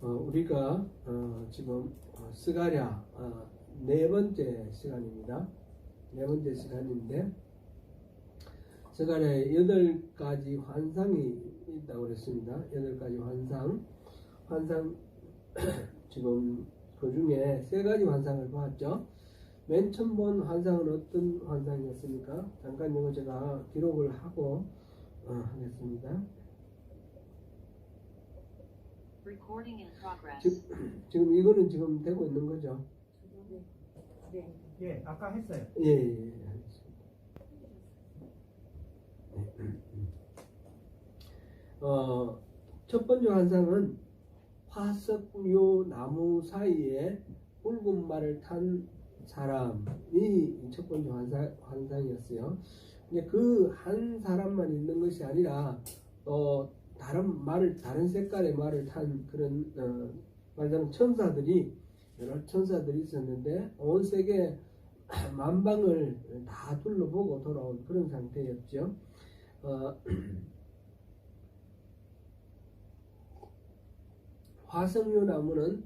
우리가 지금 스가랴 네 번째 시간입니다. 네 번째 시간인데 스가랴에 8가지 환상이 있다고 그랬습니다. 8가지 환상 지금 그 중에 3가지 환상을 보았죠. 맨 처음 본 환상은 어떤 환상이었습니까? 잠깐 이거 제가 기록을 하고 하겠습니다. 지금 이거는 지금 되고 있는 거죠? 예, 아까 했어요. 예, 알겠습니다. 첫 번째 환상은 화석류 나무 사이에 붉은 말을 탄 사람이 첫 번째 환상이었어요. 근데 그 한 사람만 있는 것이 아니라 다른 색깔의 말을 탄 그런 말하자면 여러 천사들이 있었는데 온 세계 만방을 다 둘러보고 돌아온 그런 상태였죠. 화석류 나무는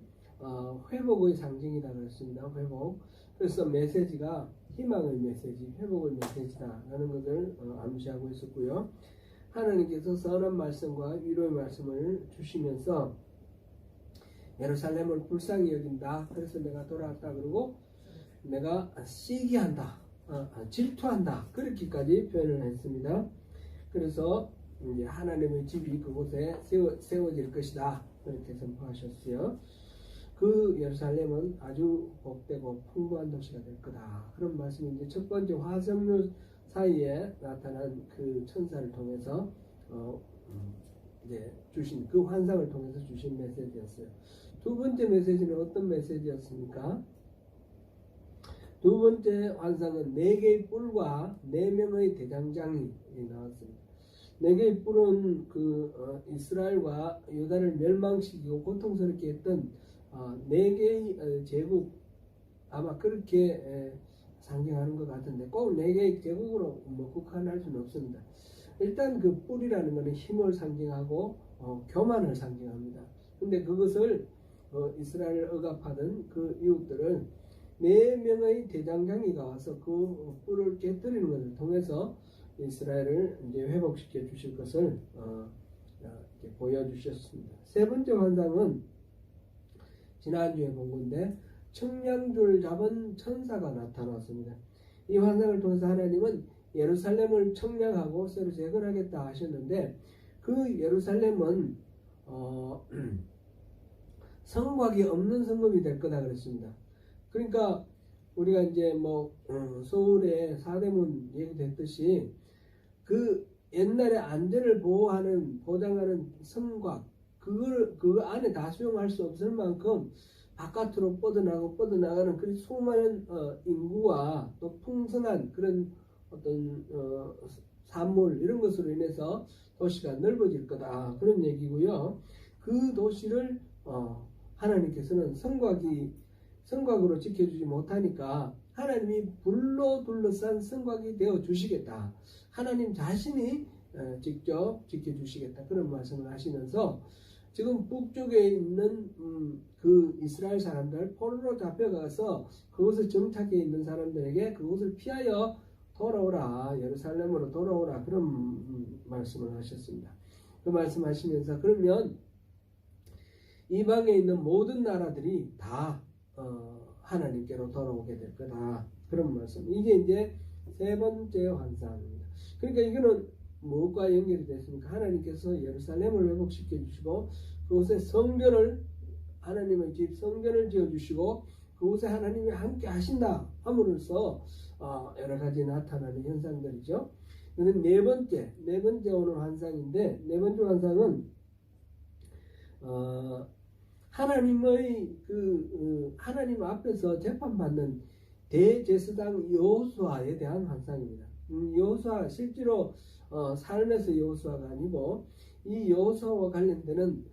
회복의 상징이다 그랬습니다. 회복. 그래서 메시지가 희망의 메시지, 회복의 메시지다라는 것을 암시하고 있었고요. 하나님께서 선한 말씀과 위로의 말씀을 주시면서 예루살렘을 불쌍히 여긴다. 그래서 내가 돌아왔다. 그러고 내가 시기한다, 질투한다. 그렇게까지 표현을 했습니다. 그래서 이제 하나님의 집이 그곳에 세워질 것이다. 그렇게 선포하셨어요. 그 예루살렘은 아주 복되고 풍부한 도시가 될 거다. 그런 말씀이 이제 첫 번째 화석류 사이에 나타난 그 천사를 통해서 이제 주신 그 환상을 통해서 주신 메시지였어요. 두 번째 메시지는 어떤 메시지였습니까? 두 번째 환상은 4개의 뿔과 4명의 대장장이 나왔습니다. 4개의 뿔은 이스라엘과 유다를 멸망시키고 고통스럽게 했던 4개의 제국, 아마 그렇게 상징하는 것 같은데 꼭 4개의 제국으로 국한할 수는 없습니다. 일단 그 뿔이라는 것은 힘을 상징하고 교만을 상징합니다. 근데 그것을 이스라엘을 억압하던 그 이웃들을 4명의 대장장이가 와서 그 뿔을 깨뜨리는 것을 통해서 이스라엘을 이제 회복시켜 주실 것을 이렇게 보여주셨습니다. 세 번째 환상은 지난주에 본 건데 청량줄 잡은 천사가 나타났습니다. 이 환상을 통해서 하나님은 예루살렘을 청량하고 새로 재건하겠다 하셨는데 그 예루살렘은 성곽이 없는 성읍이 될 거다 그랬습니다. 그러니까 우리가 이제 서울에 사대문 얘기됐듯이 그 옛날에 안전을 보장하는 성곽 그 안에 다 수용할 수 없을 만큼 바깥으로 뻗어나가는 그런 수많은 인구와 또 풍성한 그런 어떤 산물 이런 것으로 인해서 도시가 넓어질 거다 그런 얘기고요. 그 도시를 하나님께서는 성곽으로 지켜주지 못하니까 하나님이 불로 둘러싼 성곽이 되어 주시겠다. 하나님 자신이 직접 지켜주시겠다. 그런 말씀을 하시면서 지금 북쪽에 있는 그 이스라엘 사람들 포로로 잡혀가서 그곳에 정착해 있는 사람들에게 그곳을 피하여 돌아오라. 예루살렘으로 돌아오라. 그런 말씀을 하셨습니다. 그 말씀하시면서 그러면 이방에 있는 모든 나라들이 다 하나님께로 돌아오게 될 거다. 그런 말씀. 이게 이제 세 번째 환상입니다. 그러니까 이거는 무엇과 연결이 됐습니까? 하나님께서 예루살렘을 회복시켜 주시고 그곳에 성전을 하나님의 집 성전을 지어 주시고 그곳에 하나님이 함께 하신다 함으로써 여러 가지 나타나는 현상들이죠. 이는 네 번째 오늘 환상인데 네 번째 환상은 하나님의 하나님 앞에서 재판받는 대제사장 여호수아에 대한 환상입니다. 여호수아 실제로 삶에서 여호수아가 아니고 이 여호수아와 관련되는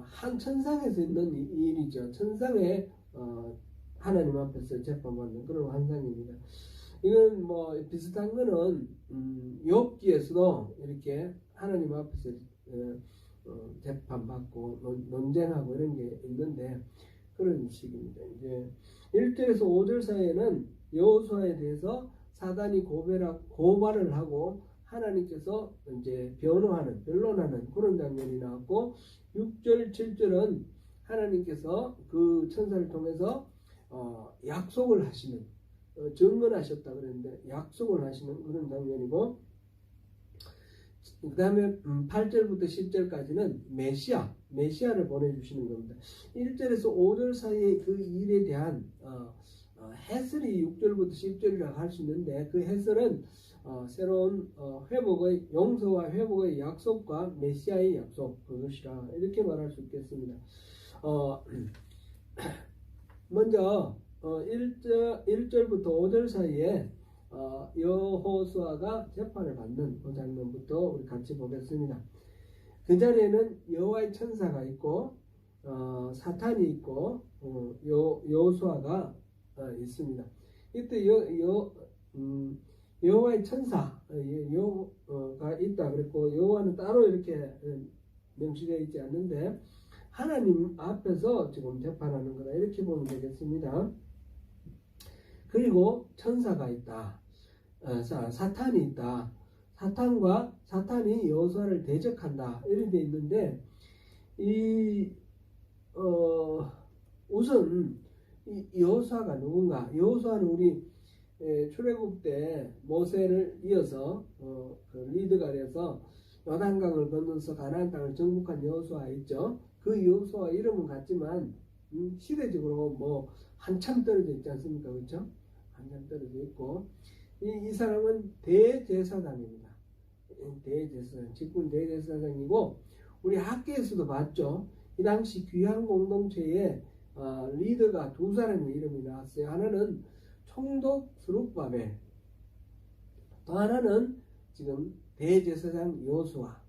한 천상에서 있는 일이죠. 천상에 하나님 앞에서 재판받는 그런 환상입니다. 이건 비슷한 거는 욥기에서도 이렇게 하나님 앞에서 재판받고 논쟁하고 이런 게 있는데 그런 식입니다. 이제 1절에서 5절 사이에는 여호수아에 대해서 사단이 고발을 하고 하나님께서 이제 변론하는 그런 장면이 나왔고 6절, 7절은 하나님께서 그 천사를 통해서 약속을 하시는 증언하셨다 그랬는데 약속을 하시는 그런 장면이고 그 다음에 8절부터 10절까지는 메시아를 보내주시는 겁니다. 1절에서 5절 사이의 그 일에 대한 해설이 6절부터 10절이라고 할 수 있는데 그 해설은 새로운 회복의 용서와 회복의 약속과 메시아의 약속 그것이라 이렇게 말할 수 있겠습니다. 먼저 1절부터 5절 사이에 여호수아가 재판을 받는 그 장면부터 우리 같이 보겠습니다. 그 자리에는 여호와의 천사가 있고 사탄이 있고 여호수아가 있습니다. 이때 여호와의 천사가 있다 그랬고 여호와는 따로 이렇게 명시되어 있지 않는데 하나님 앞에서 지금 재판하는 거다 이렇게 보면 되겠습니다. 그리고 천사가 있다. 사탄이 있다. 사탄이 여호수아를 대적한다. 이렇게 돼 있는데 우선 이 여호수아가 누군가? 여호수아는 우리 출애굽 때 모세를 이어서 그 리더가 돼서 요단강을 건너서 가나안 땅을 정복한 여호수아 있죠. 그 여호수아 이름은 같지만 시대적으로 뭐 한참 떨어져 있지 않습니까? 그렇죠? 한참 떨어져 있고 이 사람은 대제사장입니다. 대제사장, 직분 대제사장이고 우리 학계에서도 봤죠. 이 당시 귀한 공동체에 리더가 두 사람의 이름이 나왔어요. 하나는 총독 스룹바벨, 또 하나는 지금 대제사장 여호수아.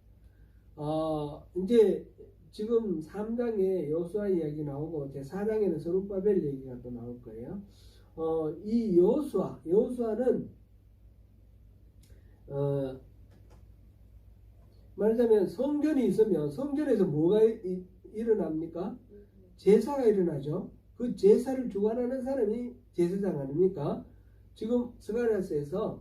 이제 지금 3장에 여호수아 이야기 나오고 제 4장에는 스룹바벨 얘기가 또 나올 거예요. 이 여호수아는 말하자면 성전이 있으면 성전에서 뭐가 일어납니까? 제사가 일어나죠. 그 제사를 주관하는 사람이 제사장 아닙니까? 지금 스가랴서에서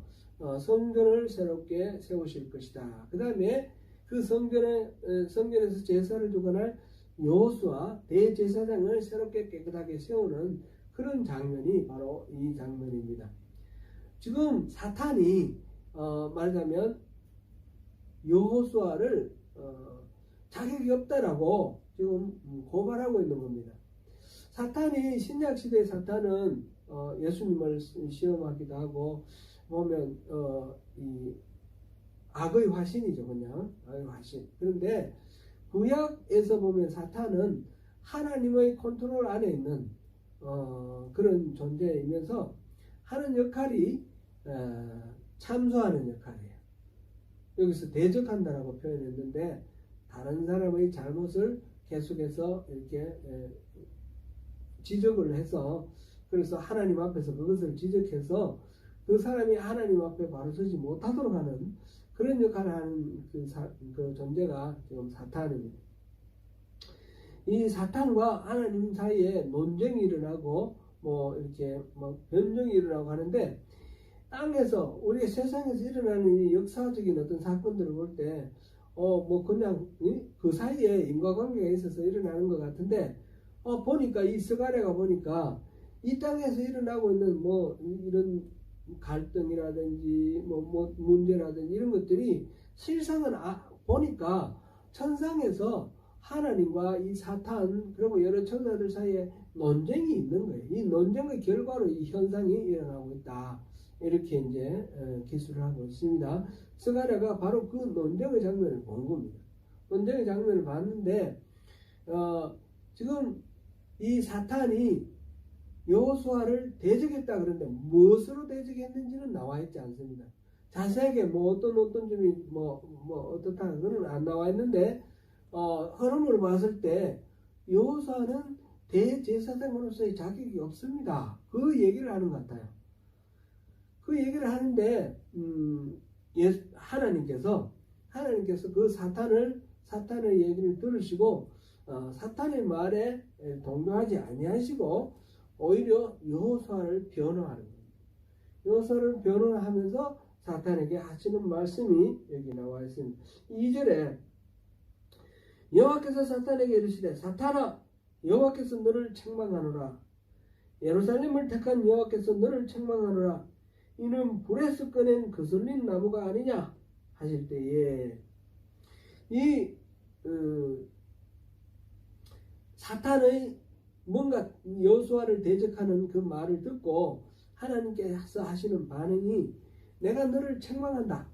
성전을 새롭게 세우실 것이다. 그 다음에 그 성전에서 제사를 주관할 여호수아 대제사장을 새롭게 깨끗하게 세우는 그런 장면이 바로 이 장면입니다. 지금 사탄이 말하자면 여호수아를 자격이 없다라고 지금 고발하고 있는 겁니다. 사탄이 신약시대의 사탄은 예수님을 시험하기도 하고 보면 이 악의 화신이죠. 그냥 악의 화신. 그런데 구약에서 보면 사탄은 하나님의 컨트롤 안에 있는 그런 존재이면서 하는 역할이 참소하는 역할이에요. 여기서 대적한다라고 표현했는데 다른 사람의 잘못을 계속해서 이렇게 지적을 해서 그래서 하나님 앞에서 그것을 지적해서 그 사람이 하나님 앞에 바로 서지 못하도록 하는 그런 역할을 하는 그 존재가 지금 사탄입니다. 이 사탄과 하나님 사이에 논쟁이 일어나고 뭐 이렇게 뭐 변종이 일어나고 하는데 땅에서 우리 세상에서 일어나는 이 역사적인 어떤 사건들을 볼 때 뭐 그냥 그 사이에 인과관계가 있어서 일어나는 것 같은데 보니까 이 스가랴가 보니까 이 땅에서 일어나고 있는 뭐 이런 갈등이라든지 뭐 문제라든지 이런 것들이 실상은 보니까 천상에서 하나님과 이 사탄 그리고 여러 천사들 사이에 논쟁이 있는 거예요. 이 논쟁의 결과로 이 현상이 일어나고 있다. 이렇게 이제 기술을 하고 있습니다. 스가랴가 바로 그 논쟁의 장면을 본 겁니다. 논쟁의 장면을 봤는데 지금 이 사탄이 여호수아를 대적했다 그러는데 무엇으로 대적했는지는 나와 있지 않습니다. 자세하게 뭐 어떤 점이 뭐 어떻다 그건 안 나와 있는데 흐름을 봤을 때 여호수아는 대제사장으로서의 자격이 없습니다. 그 얘기를 하는 것 같아요. 그 얘기를 하는데 하나님께서 그 사탄을 사탄의 얘기를 들으시고 사탄의 말에 동조하지 아니하시고 오히려 여호수아를 변호하는 겁니다. 여호수아를 변호하면서 사탄에게 하시는 말씀이 여기 나와 있습니다. 2절에 여호와께서 사탄에게 이르시되 사탄아 여호와께서 너를 책망하노라. 예루살렘을 택한 여호와께서 너를 책망하노라. 이는 불에서 꺼낸 거슬린 나무가 아니냐 하실 때에 이 사탄의 뭔가 여호수아를 대적하는 그 말을 듣고 하나님께서 하시는 반응이 내가 너를 책망한다.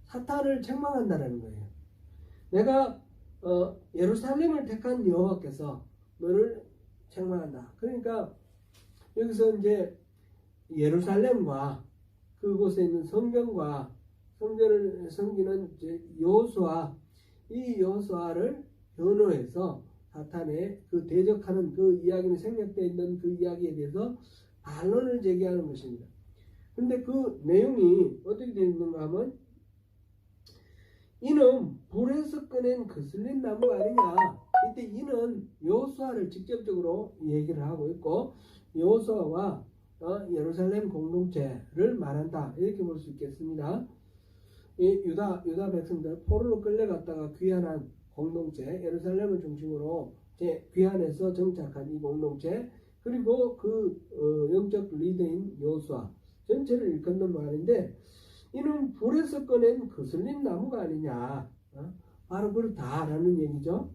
사탄을 책망한다라는 거예요. 내가 예루살렘을 택한 여호와께서 너를 책망한다. 그러니까 여기서 이제 예루살렘과 그곳에 있는 성전과 성전을 섬기는 여호수아, 이 여호수아를 변호해서 사탄의 그 대적하는 그 이야기는 생략되어 있는 그 이야기에 대해서 반론을 제기하는 것입니다. 근데 그 내용이 어떻게 되어 있는가 하면 이는 불에서 꺼낸 거슬린 나무가 아니냐. 이때 이는 여호수아를 직접적으로 얘기를 하고 있고 여호수아와 예루살렘 공동체를 말한다. 이렇게 볼 수 있겠습니다. 이 유다 백성들 포로로 끌려갔다가 귀환한 공동체, 예루살렘을 중심으로 귀환해서 정착한 이 공동체, 그리고 그 영적 리더인 여호수아 전체를 일컫는 말인데 이는 불에서 꺼낸 거슬린 나무가 아니냐. 바로 그렇다라는 얘기죠.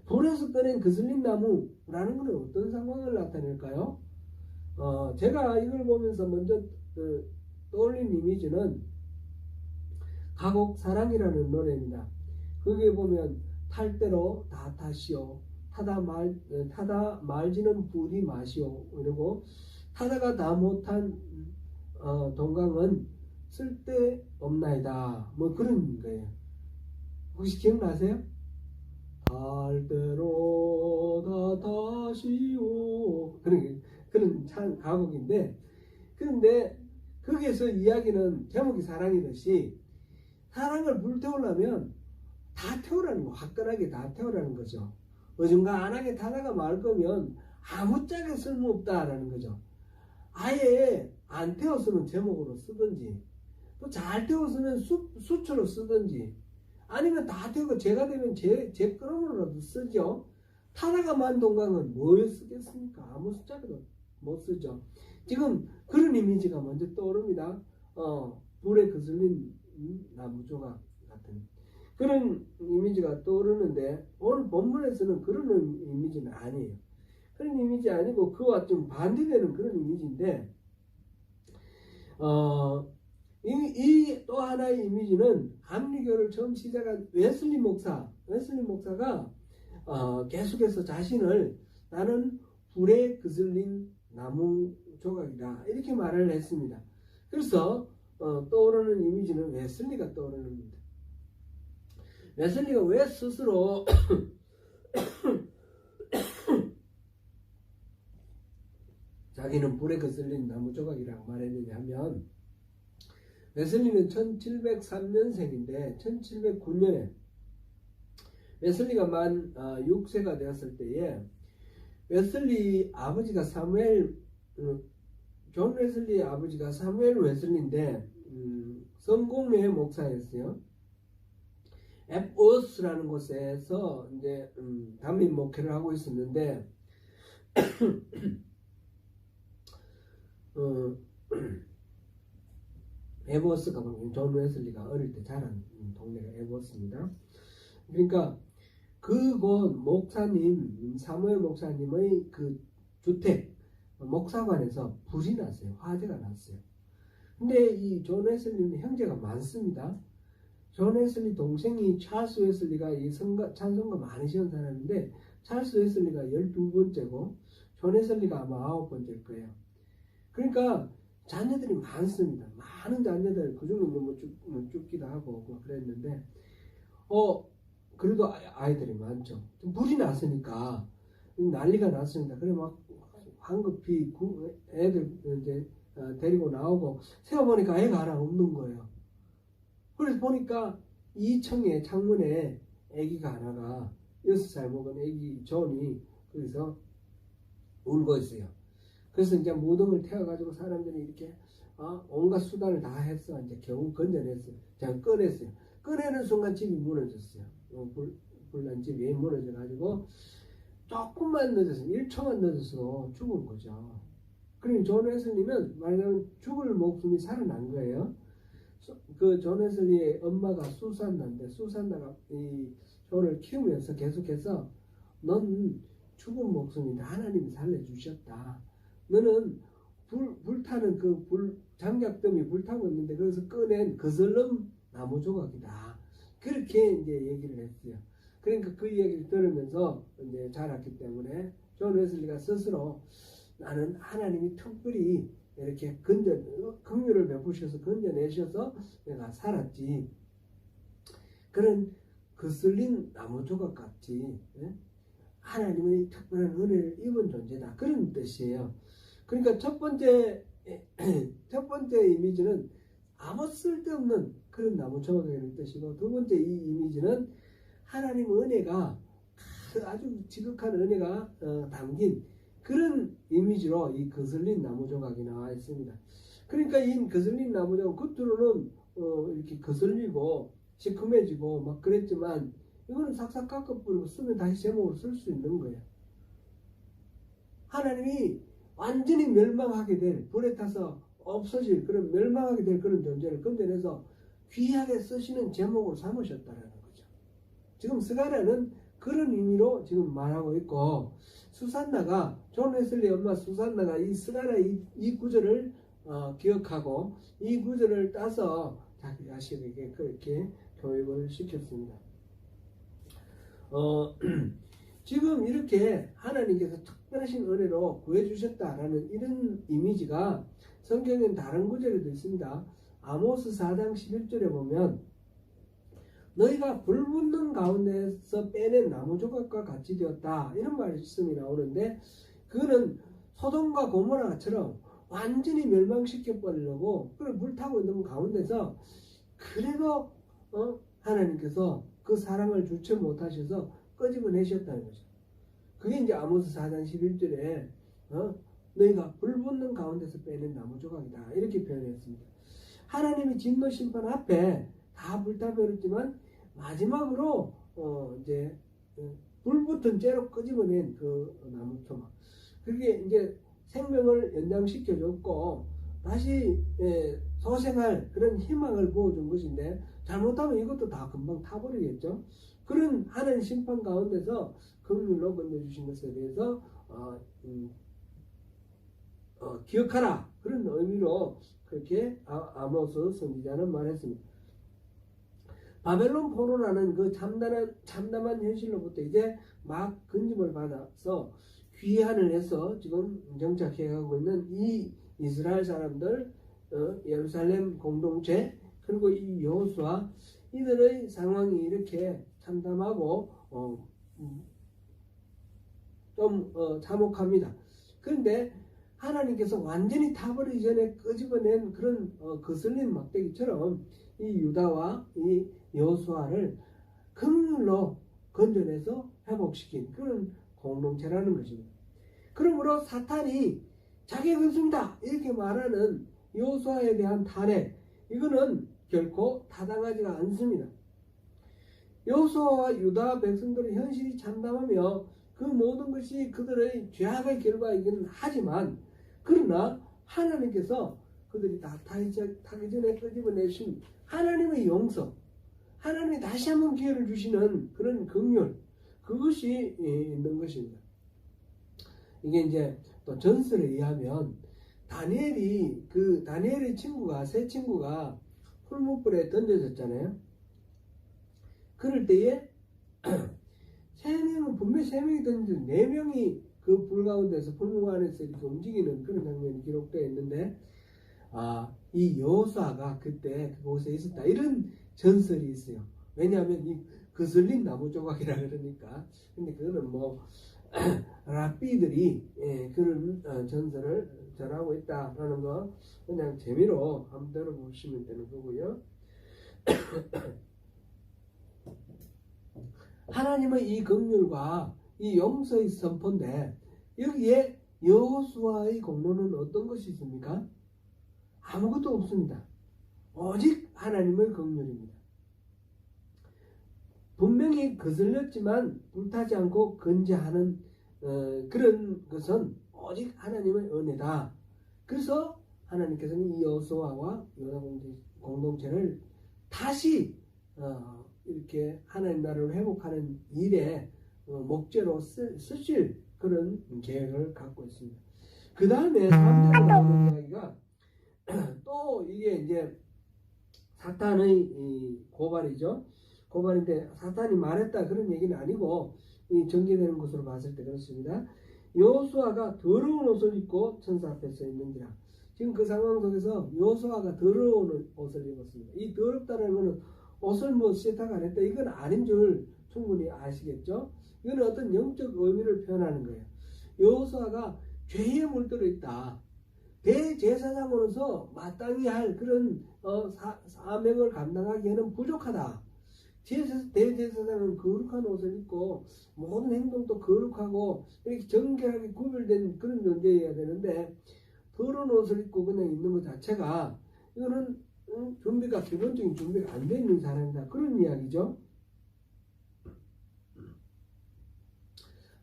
불에서 꺼낸 거슬린 나무라는 것은 어떤 상황을 나타낼까요? 제가 이걸 보면서 먼저 떠올린 이미지는 가곡 사랑이라는 노래입니다. 거기에 보면 탈 대로 다 타시오. 타다 말지는 불이 마시오. 그리고 타다가 다 못한 동강은 쓸데없나이다. 뭐 그런 거예요. 혹시 기억나세요? 탈 대로 다 타시오. 그런 참 가곡인데, 그런데 거기에서 이야기는 제목이 사랑이듯이 사랑을 불태우려면 다 태우라는 거, 화끈하게 다 태우라는 거죠. 어중간하게 타다가 말 거면 아무짝에 쓸모없다라는 거죠. 아예 안 태웠으면 제목으로 쓰든지, 또 잘 태웠으면 수초로 쓰든지, 아니면 다 태우고 제가 되면 제 끄러미로라도 쓰죠. 타다가 만 동강은 뭘 쓰겠습니까? 아무 숫자도 못 쓰죠. 지금 그런 이미지가 먼저 떠오릅니다. 불에 거슬린 나무 조각 같은 그런 이미지가 떠오르는데 오늘 본문에서는 그런 이미지는 아니에요. 그런 이미지 아니고 그와 좀 반대되는 그런 이미지인데 이 또 하나의 이미지는 감리교를 처음 시작한 웨슬리 목사가 계속해서 자신을 나는 불에 거슬린 나무 조각이다 이렇게 말을 했습니다. 그래서 떠오르는 이미지는 웨슬리가 떠오르는 겁니다. 웨슬리가 왜 스스로 자기는 불에 거슬린 나무 조각이라고 말했느냐 하면 웨슬리는 1703년생인데 1709년에 웨슬리가 만 6세가 되었을 때에 웨슬리 아버지가 존 웨슬리의 아버지가 사무엘 웨슬리인데 성공회 목사였어요. 에포스라는 곳에서 이제 담임 목회를 하고 있었는데 에버스가 존 웨슬리가 어릴 때 자란 동네가 에버스입니다. 그러니까 그곳 목사님 사무엘 목사님의 그 주택 목사관에서 불이 났어요. 화재가 났어요. 근데 이 존 웨슬리는 형제가 많습니다. 존 웨슬리 동생이 찰스 웨슬리가 이 찬송가 많이 지은 사람인데 찰스 웨슬리가 12번째고 존 웨슬리가 아마 9번째일 거예요. 그러니까 자녀들이 많습니다. 많은 자녀들 그중에 뭐 죽기도 하고 그랬는데 그래도 아이들이 많죠. 불이 났으니까 난리가 났습니다. 그래 막 황급히 애들 이제 데리고 나오고 세어보니까 애가 하나 없는 거예요. 그래서 보니까 2층에 창문에 아기가 하나가 6살 먹은 아기 존이 거기서 울고 있어요. 그래서 이제 무덤을 태워가지고 사람들이 이렇게 온갖 수단을 다 했어. 이제 겨우 건져냈어요. 제가 꺼냈어요. 꺼내는 순간 집이 무너졌어요. 불난 집이 무너져가지고 조금만 늦어서 1초만 늦어서 죽은 거죠. 그러니 존 웨슬리는 말하자면 죽을 목숨이 살아난 거예요. 그 존 웨슬리의 엄마가 수산나인데 수산나가 이 존을 키우면서 계속해서 넌 죽은 목숨인데 하나님이 살려주셨다. 너는 불타는 그 장작더미 불타고 있는데 거기서 꺼낸 거슬름 나무 조각이다. 그렇게 이제 얘기를 했어요. 그러니까 그 얘기를 들으면서 이제 자랐기 때문에 존 웨슬리가 스스로 나는 하나님이 특별히 이렇게 긍휼을 베푸셔서 건져내셔서 내가 살았지. 그런 거슬린 나무 조각 같이 하나님의 특별한 은혜를 입은 존재다. 그런 뜻이에요. 그러니까 첫 번째 이미지는 아무 쓸데없는 그런 나무 조각이라는 뜻이고, 두 번째 이 이미지는 하나님 은혜가 아주 지극한 은혜가 담긴 그런 이미지로 이 거슬린 나무 조각이 나와 있습니다. 그러니까 이 거슬린 나무 조각 겉으로는 이렇게 거슬리고 시큼해지고 막 그랬지만 이거는 싹싹 깎아버리고 쓰면 다시 제목으로 쓸 수 있는 거예요. 하나님이 완전히 멸망하게 될, 불에 타서 없어질 그런 멸망하게 될 그런 존재를 건져내서 귀하게 쓰시는 제목으로 삼으셨다는 거죠. 지금 스가랴는 그런 의미로 지금 말하고 있고, 수산나가 존 웨슬리 엄마 수산나가 이 스가랴 이 구절을 기억하고 이 구절을 따서 자기 자식에게 그렇게 교육을 시켰습니다. 지금 이렇게 하나님께서 특별하신 은혜로 구해주셨다라는 이런 이미지가 성경엔 다른 구절에도 있습니다. 아모스 4장 11절에 보면 너희가 불붙는 가운데서 빼낸 나무 조각과 같이 되었다, 이런 말씀이 나오는데, 그거는 소돔과 고모라처럼 완전히 멸망시켜 버리려고 그걸 불타고 있는 가운데서 그래도 하나님께서 그 사랑을 주체 못하셔서 끄집어내셨다는 거죠. 그게 이제 아모스 4장 11절에 너희가 불붙는 가운데서 빼낸 나무 조각이다, 이렇게 표현했습니다. 하나님이 진노 심판 앞에 다 불타버렸지만 마지막으로 이제 불붙은 채로 끄집어낸 그 나무 조각, 그게 이제 생명을 연장시켜줬고 다시 소생할 그런 희망을 부어준 것인데, 잘못하면 이것도 다 금방 타버리겠죠. 그런 하나님 심판 가운데서 긍휼로 건져주신 것에 대해서 기억하라, 그런 의미로 그렇게 아모스 선지자는 말했습니다. 바벨론 포로라는 그 참담한 현실로부터 이제 막 건짐을 받아서 귀환을 해서 지금 정착해 가고 있는 이 이스라엘 사람들, 예루살렘 공동체, 그리고 이 여호수아, 이들의 상황이 이렇게 참담하고 좀 참혹합니다. 그런데 하나님께서 완전히 타버리기 전에 끄집어낸 그런 거슬린 막대기처럼 이 유다와 이 여호수아를 긍휼로 건져내서 회복시킨 그런 공동체라는 것입니다. 그러므로 사탄이 자기의 근심이다 이렇게 말하는 여호수아에 대한 탄핵, 이거는 결코 타당하지가 않습니다. 여호수아와 유다 백성들의 현실이 참담하며 그 모든 것이 그들의 죄악의 결과이긴 하지만, 그러나 하나님께서 그들이 다 타기 전에 끄집어내신 하나님의 용서, 하나님이 다시 한번 기회를 주시는 그런 긍휼, 그것이 있는 것입니다. 이게 이제 또 전설에 의하면 다니엘의 친구가, 세 친구가 풀무불에 던져졌잖아요. 그럴 때에 분명히 세 명이 던져, 네 명이 그 불 가운데서 풀무 안에서 이렇게 움직이는 그런 장면이 기록되어 있는데, 이 여호수아가 그때 그곳에 있었다, 이런 전설이 있어요. 왜냐하면 이 거슬린 나무 조각이라 그러니까. 근데 그거는 뭐 랍비들이 그런 전설을 전하고 있다라는 거 그냥 재미로 한번 들어보시면 되는 거고요. 하나님의 이 긍휼과 이 용서의 선포인데 여기에 여호수아의 공로는 어떤 것이 있습니까? 아무것도 없습니다. 오직 하나님의 긍휼입니다. 분명히 거슬렸지만 불타지 않고 건재하는 그런 것은 오직 하나님의 은혜다. 그래서 하나님께서는 이 여호수아와 유다 공동체를 다시 이렇게 하나님 나라를 회복하는 일에 목재로 쓰실 그런 계획을 갖고 있습니다. 그 다음에 3절에 나오는 이야기가 또 이게 이제 사탄의 고발이죠. 고발인데 사탄이 말했다 그런 얘기는 아니고 이 전개되는 것으로 봤을 때 그렇습니다. 여호수아가 더러운 옷을 입고 천사 앞에 서 있는지라. 지금 그 상황 속에서 여호수아가 더러운 옷을 입었습니다. 이 더럽다는 것은 옷을 뭐 세탁 안 했다 이건 아닌 줄 충분히 아시겠죠. 이건 어떤 영적 의미를 표현하는 거예요. 여호수아가 죄에 물들어 있다. 대제사장으로서 마땅히 할 그런 사명을 감당하기에는 부족하다. 대제사장은 거룩한 옷을 입고 모든 행동도 거룩하고 이렇게 정결하게 구별된 그런 존재여야 되는데 더러운 옷을 입고 그냥 있는 것 자체가 이거는 준비가 기본적인 준비가 안 되어 있는 사람이다. 그런 이야기죠.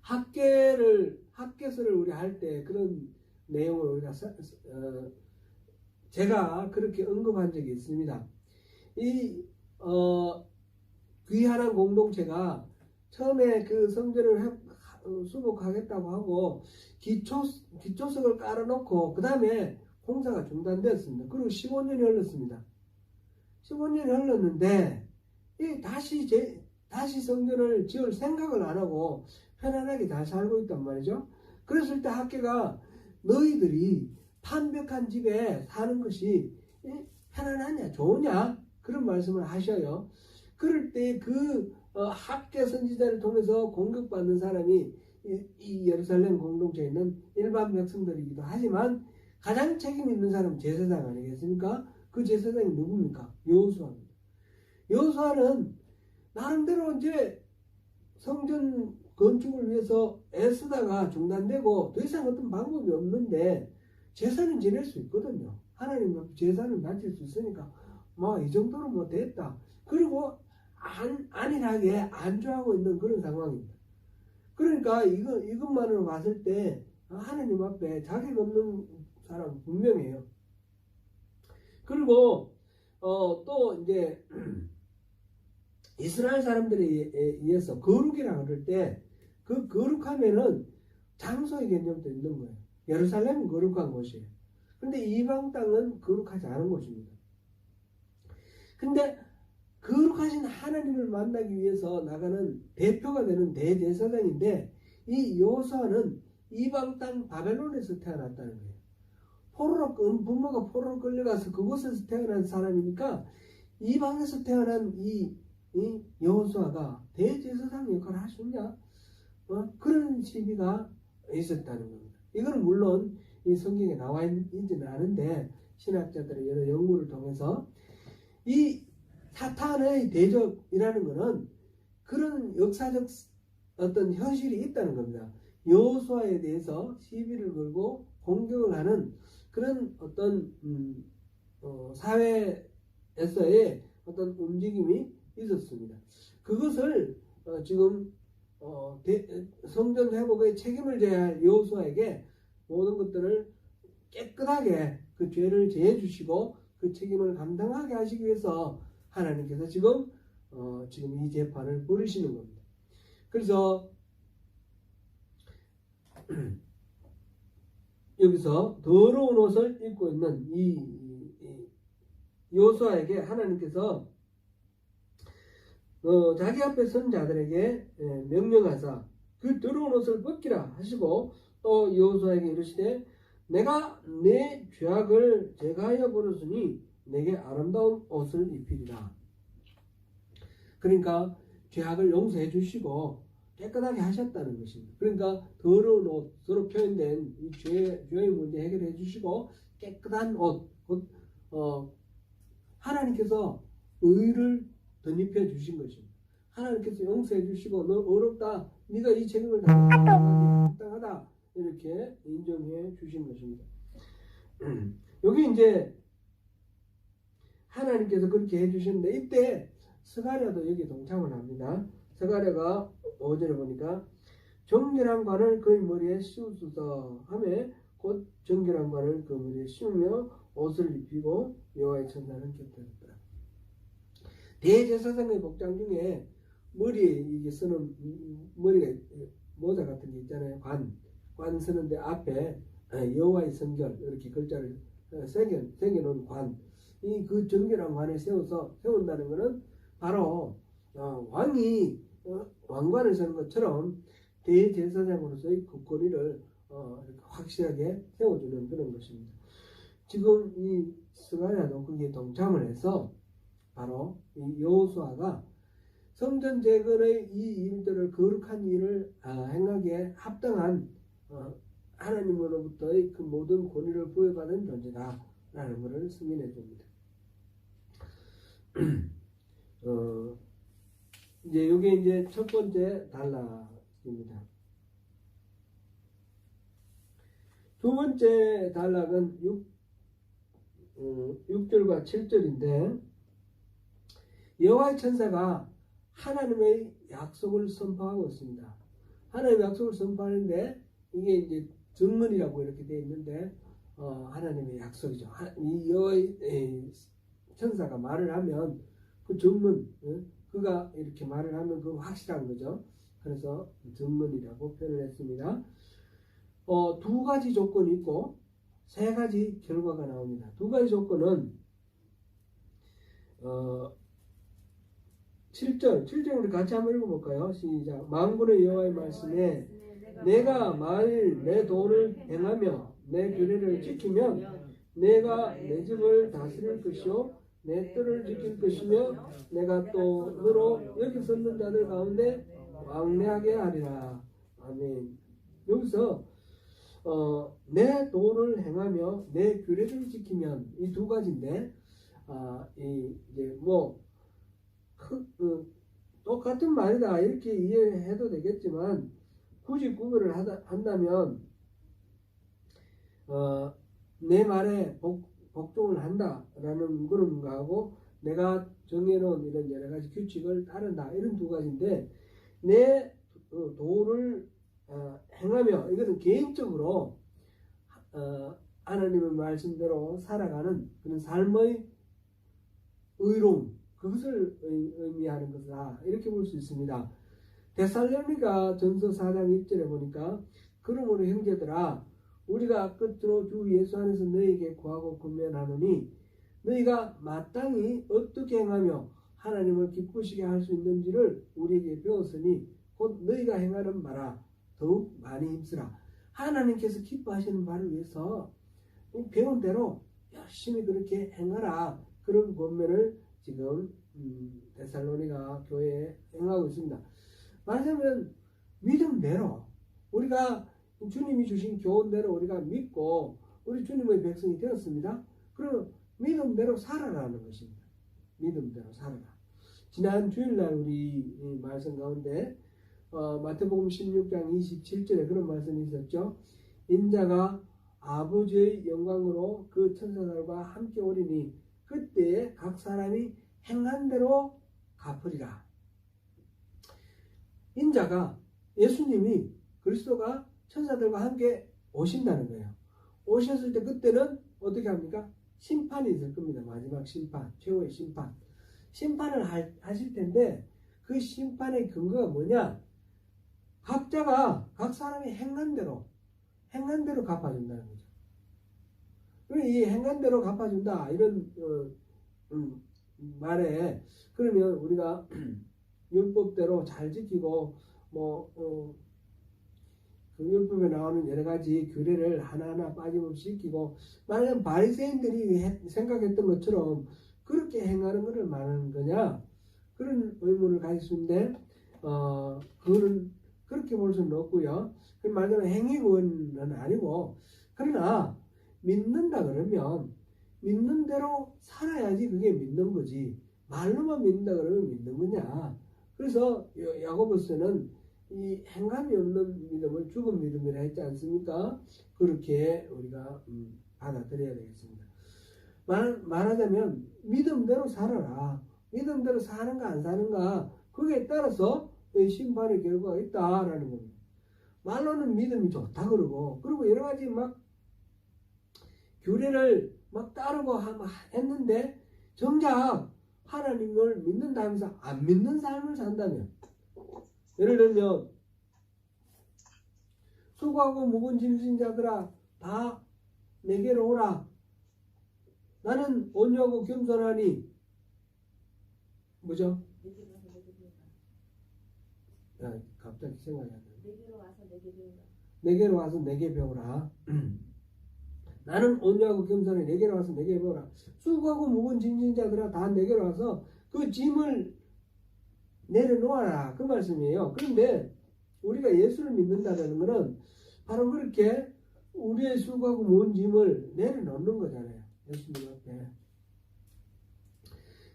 학개서를 우리 할 때 그런 내용을 우리가 제가 그렇게 언급한 적이 있습니다. 이 귀한 공동체가 처음에 그 성전을 수복하겠다고 하고 기초석을 깔아놓고 그 다음에 공사가 중단되었습니다. 그리고 15년이 흘렀습니다. 15년이 흘렀는데 다시 성전을 지을 생각을 안 하고 편안하게 잘 살고 있단 말이죠. 그랬을 때 학계가 너희들이 판벽한 집에 사는 것이 편안하냐 좋으냐 그런 말씀을 하셔요. 그럴 때 그 학계 선지자를 통해서 공격받는 사람이 이 예루살렘 공동체에 있는 일반 백성들이기도 하지만 가장 책임 있는 사람은 제사장 아니겠습니까? 그 제사장이 누굽니까? 여호수아입니다. 여호수아는 나름대로 이제 성전 건축을 위해서 애쓰다가 중단되고 더 이상 어떤 방법이 없는데 제사는 지낼 수 있거든요. 하나님 앞에 제사는 바칠 수 있으니까 뭐 이 정도로 뭐 됐다. 그리고 안일하게 안주하고 있는 그런 상황입니다. 그러니까 이것만으로 봤을 때 하나님 앞에 자격 없는 사람 분명해요. 그리고 또 이제 이스라엘 사람들에 의해서 거룩이라고 그럴 때 그 거룩하면은 장소의 개념도 있는 거예요. 예루살렘은 거룩한 곳이에요. 근데 이방 땅은 거룩하지 않은 곳입니다. 근데 거룩하신 하나님을 만나기 위해서 나가는 대표가 되는 대제사장인데 이 여호수아는 이방 땅 바벨론에서 태어났다는 거예요. 부모가 포로로 끌려가서 그곳에서 태어난 사람이니까 이방에서 태어난 이 여호수아가 대제사장 역할을 할 수 있냐? 그런 시비가 있었다는 겁니다. 이거는 물론 이 성경에 나와 있지는 않은데 신학자들의 여러 연구를 통해서 이 사탄의 대적이라는 것은 그런 역사적 어떤 현실이 있다는 겁니다. 여호수아에 대해서 시비를 걸고 공격을 하는 그런 어떤 사회에서의 어떤 움직임이 있었습니다. 그것을 지금 성전 회복의 책임을 져야 할 여호수아에게 모든 것들을 깨끗하게 그 죄를 제해 주시고 그 책임을 감당하게 하시기 위해서 하나님께서 지금 이 재판을 벌이시는 겁니다. 그래서 여기서 더러운 옷을 입고 있는 이 여호수아에게 하나님께서 자기 앞에 선 자들에게 명령하사 그 더러운 옷을 벗기라 하시고 또 여호수아에게 이르시되 내가 내 죄악을 제거하여 버렸으니 내게 아름다운 옷을 입히리라. 그러니까 죄악을 용서해 주시고 깨끗하게 하셨다는 것입니다. 그러니까 더러운 옷으로 표현된 이 죄의 문제 해결해 주시고 깨끗한 옷, 하나님께서 의를 덧입혀 주신 것입니다. 하나님께서 용서해 주시고 너 어렵다. 네가 이 책임을 합당하다. 이렇게 인정해 주신 것입니다. 여기 이제 하나님께서 그렇게 해주셨는데 이때 스가랴도 여기 동참을 합니다. 스가랴가 5절에 보니까 정결한 관을 그의 머리에 씌우소서 하며 곧 정결한 관을 그 머리에 씌우며 옷을 입히고 여호와의 천사는 곁들였더라. 대제사장의 복장 중에 머리에 이게 쓰는 머리가 모자 같은 게 있잖아요. 관 쓰는데 앞에 여호와의 성결 이렇게 글자를 새겨놓은 관, 이 그 정결한 관을 세운다는 것은 바로 왕이 왕관을 쓰는 것처럼 대제사장으로서의 그 권위를 이렇게 확실하게 세워주는 그런 것입니다. 지금 이 스가랴도 거기에 동참을 해서 바로 이 여호수아가 성전 재건의 이 일들을 거룩한 일을 행하기에 합당한 하나님으로부터의 그 모든 권위를 부여받은 존재다라는 것을 승인해 줍니다. 이제 이게 이제 첫 번째 단락입니다. 두 번째 단락은 6절과 7절인데 여호와의 천사가 하나님의 약속을 선포하고 있습니다. 하나님의 약속을 선포하는데 이게 이제 증언이라고 이렇게 되어 있는데 하나님의 약속이죠. 이 여호와의 천사가 말을 하면 그 증언, 그가 이렇게 말을 하면 그 확실한 거죠. 그래서 증언이라고 표현을 했습니다. 두 가지 조건이 있고 세 가지 결과가 나옵니다. 두 가지 조건은 7절 우리 같이 한번 읽어볼까요? 시작. 만군의 여호와의 말씀에 내가 만일 내 도를 행하며 내 규례를 지키면 내가 내 집을 다스릴 것이요 내 뜰을 지킬 것이며 내가 또 너로 여기 섰는 자들 가운데 왕래하게 하리라. 아멘. 여기서 내 도를 행하며 내 규례를 지키면 이 두 가지인데 이제 뭐 똑같은 말이다 이렇게 이해해도 되겠지만 굳이 구별을 한다면 내 말에 복종을 한다라는 그런 거하고 내가 정해놓은 이런 여러 가지 규칙을 따른다 이런 두 가지인데 내 도를 행하며 이것은 개인적으로 하나님의 말씀대로 살아가는 그런 삶의 의로움 그것을 의미하는 것이다 이렇게 볼 수 있습니다. 데살로니가 전서 4장 1절에 보니까 그러므로 형제들아 우리가 끝으로 주 예수 안에서 너희에게 구하고 권면하노니 너희가 마땅히 어떻게 행하며 하나님을 기쁘시게 할 수 있는지를 우리에게 배웠으니 곧 너희가 행하는 바라 더욱 많이 힘쓰라. 하나님께서 기뻐하시는 바를 위해서 배운 대로 열심히 그렇게 행하라. 그런 권면을 지금 데살로니가 교회에 행하고 있습니다. 말하자면 믿음대로 우리가 주님이 주신 교훈대로 우리가 믿고 우리 주님의 백성이 되었습니다. 그럼 믿음대로 살아가는 것입니다. 믿음대로 살아가. 지난 주일날 우리 말씀 가운데 마태복음 16장 27절에 그런 말씀이 있었죠. 인자가 아버지의 영광으로 그 천사들과 함께 오리니 그때에 각 사람이 행한 대로 갚으리라. 인자가 예수님이 그리스도가 천사들과 함께 오신다는 거예요. 오셨을 때 그때는 어떻게 합니까? 심판이 있을 겁니다. 마지막 심판, 최후의 심판. 심판을 하실 텐데 그 심판의 근거가 뭐냐? 각자가 각 사람이 행한 대로 갚아준다는 거죠. 이 행한 대로 갚아준다 이런 말에 그러면 우리가 율법대로 잘 지키고 그 율법에 나오는 여러 가지 규례를 하나하나 빠짐없이 지키고 만약 바리새인들이 생각했던 것처럼 그렇게 행하는 것을 말하는 거냐 그런 의문을 가질 수 있는데 그거는 그렇게 볼 수는 없고요. 말하자면 행위구원은 아니고 그러나 믿는다 그러면 믿는 대로 살아야지 그게 믿는 거지 말로만 믿는다 그러면 믿는 거냐 그래서 야고보서는 이 행함이 없는 믿음을 죽은 믿음이라 했지 않습니까? 그렇게 우리가 받아들여야 되겠습니다. 말하자면 믿음대로 살아라. 믿음대로 사는가 안 사는가 그게 따라서 심판의 결과가 있다라는 겁니다. 말로는 믿음이 좋다 그러고 여러 가지 막 규례를 막 따르고 했는데 정작 하나님을 믿는다 하면서 안 믿는 삶을 산다면, 예를 들면 수고하고 무거운 짐진 자들아 다 내게로 오라. 나는 온유하고 겸손하니 뭐죠? 야, 갑자기 생각이 안 나네. 내게로 와서 내게 배우라. 나는 온유하고 겸손해. 내게로 와서 내게 배우라. 수고하고 무거운 짐진 자들아 다 내게로 와서 그 짐을 내려놓아라. 그 말씀이에요. 그런데 우리가 예수를 믿는다는 것은 바로 그렇게 우리의 수고하고 무거운 짐을 내려놓는 거잖아요. 예수님 앞에.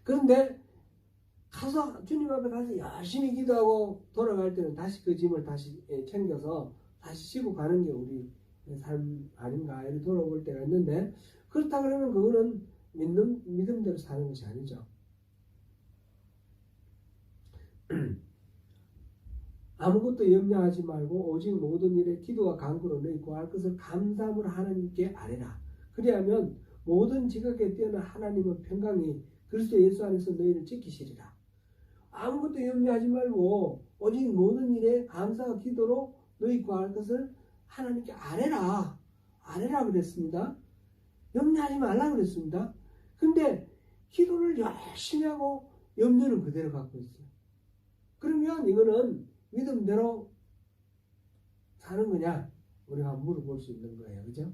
그런데 주님 앞에 가서 열심히 기도하고 돌아갈 때는 다시 그 짐을 다시 챙겨서 다시 지고 가는 게 우리 삶 아닌가 이렇게 돌아볼 때가 있는데, 그렇다 그러면 그거는 믿음대로 사는 것이 아니죠. 아무것도 염려하지 말고 오직 모든 일에 기도와 간구로 너희 구할 것을 감사함으로 하나님께 아뢰라. 그리하면 모든 지각에 뛰어난 하나님의 평강이 그리스도 예수 안에서 너희를 지키시리라. 아무것도 염려하지 말고 오직 모든 일에 감사와 기도로 너희 구할 것을 하나님께 아뢰라. 아뢰라 그랬습니다. 염려하지 말라 그랬습니다. 근데 기도를 열심히 하고 염려는 그대로 갖고 있어요. 그러면 이거는 믿음대로 사는 거냐? 우리가 물어볼 수 있는 거예요. 그죠?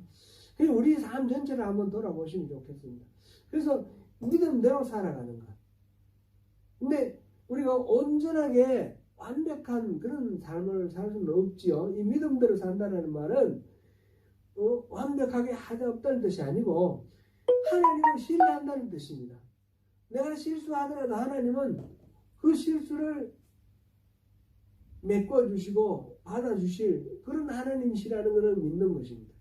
그래서 우리 삶 전체를 한번 돌아보시면 좋겠습니다. 그래서 믿음대로 살아가는 것. 근데 우리가 온전하게 완벽한 그런 삶을 살 수는 없지요. 이 믿음대로 산다는 말은 완벽하게 하자 없다는 뜻이 아니고 하나님을 신뢰한다는 뜻입니다. 내가 실수하더라도 하나님은 그 실수를 메꿔주시고 받아주실 그런 하나님이시라는 것을 믿는 것입니다.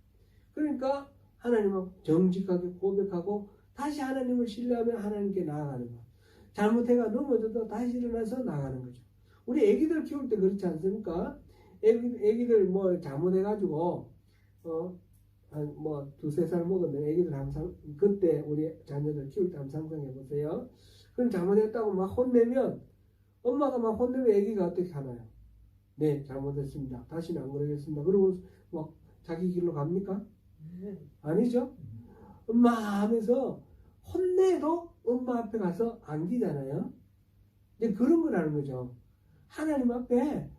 그러니까 하나님은 정직하게 고백하고 다시 하나님을 신뢰하며 하나님께 나아가는 것. 잘못해가 넘어져도 다시 일어나서 나가는 거죠. 우리 애기들 키울 때 그렇지 않습니까? 애기들 뭐 잘못해가지고 한 뭐 2-3살 먹었는 애기들 항상 그때 우리 자녀들 키울 때 한번 상상해 보세요. 그럼 잘못했다고 막 혼내면 엄마가 막 혼내면 애기가 어떻게 하나요? 네, 잘못했습니다. 다시는 안 그러겠습니다. 그러고 막 자기 길로 갑니까? 아니죠. 엄마 하면서 혼내도 엄마 앞에 가서 안기잖아요. 이제 그런 거라는 거죠. 하나님 앞에